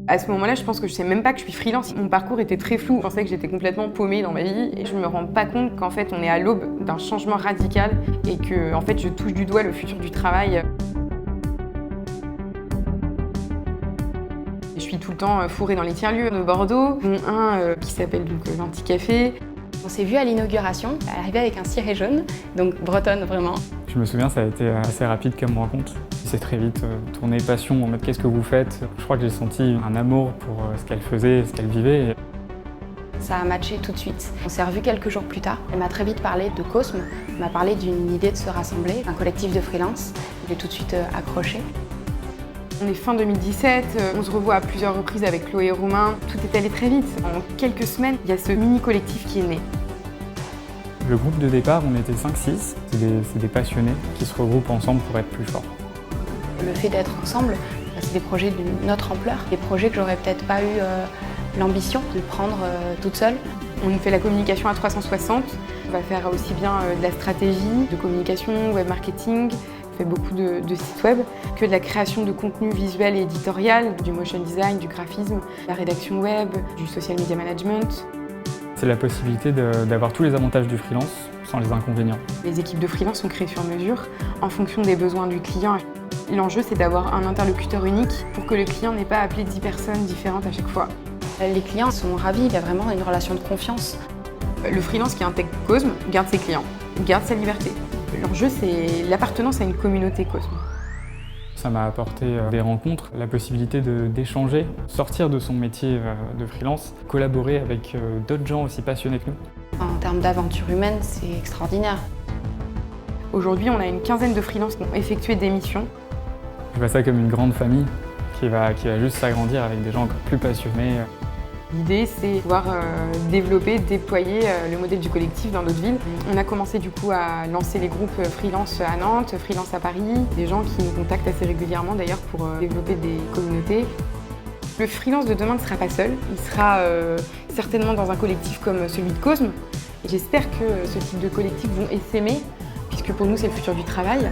À ce moment-là, je pense que je sais même pas que je suis freelance. Mon parcours était très flou. Je pensais que j'étais complètement paumée dans ma vie et je me rends pas compte qu'en fait, on est à l'aube d'un changement radical et que en fait, je touche du doigt le futur du travail. Je suis tout le temps fourrée dans les tiers-lieux de Bordeaux, dont un qui s'appelle l'Anti-Café. On s'est vu à l'inauguration, elle arrivait avec un ciré jaune, donc bretonne vraiment. Je me souviens, ça a été assez rapide comme rencontre. C'est très vite tourné passion en mode qu'est-ce que vous faites. Je crois que j'ai senti un amour pour ce qu'elle faisait, ce qu'elle vivait. Ça a matché tout de suite. On s'est revus quelques jours plus tard. Elle m'a très vite parlé de Cosme, elle m'a parlé d'une idée de se rassembler, un collectif de freelance. J'ai tout de suite accroché. On est fin 2017, on se revoit à plusieurs reprises avec Chloé et Romain. Tout est allé très vite. En quelques semaines, il y a ce mini-collectif qui est né. Le groupe de départ, on était 5-6. C'est des passionnés qui se regroupent ensemble pour être plus forts. Le fait d'être ensemble, c'est des projets d'une autre ampleur, des projets que j'aurais peut-être pas eu l'ambition de prendre toute seule. On fait la communication à 360. On va faire aussi bien de la stratégie, de communication, web marketing. On fait beaucoup de sites web, que de la création de contenu visuel et éditorial, du motion design, du graphisme, la rédaction web, du social media management. C'est la possibilité d'avoir tous les avantages du freelance sans les inconvénients. Les équipes de freelance sont créées sur mesure en fonction des besoins du client. L'enjeu, c'est d'avoir un interlocuteur unique pour que le client n'ait pas à appeler 10 personnes différentes à chaque fois. Les clients sont ravis, il y a vraiment une relation de confiance. Le freelance qui intègre Cosme garde ses clients, garde sa liberté. L'enjeu, c'est l'appartenance à une communauté Cosme. Ça m'a apporté des rencontres, la possibilité d'échanger, sortir de son métier de freelance, collaborer avec d'autres gens aussi passionnés que nous. En termes d'aventure humaine, c'est extraordinaire. Aujourd'hui, on a une quinzaine de freelances qui ont effectué des missions. Je vois ça comme une grande famille qui va juste s'agrandir avec des gens encore plus passionnés. L'idée, c'est de pouvoir développer, déployer le modèle du collectif dans d'autres villes. On a commencé du coup à lancer les groupes freelance à Nantes, freelance à Paris, des gens qui nous contactent assez régulièrement d'ailleurs pour développer des communautés. Le freelance de demain ne sera pas seul, il sera certainement dans un collectif comme celui de Cosme. J'espère que ce type de collectifs vont essaimer, puisque pour nous c'est le futur du travail.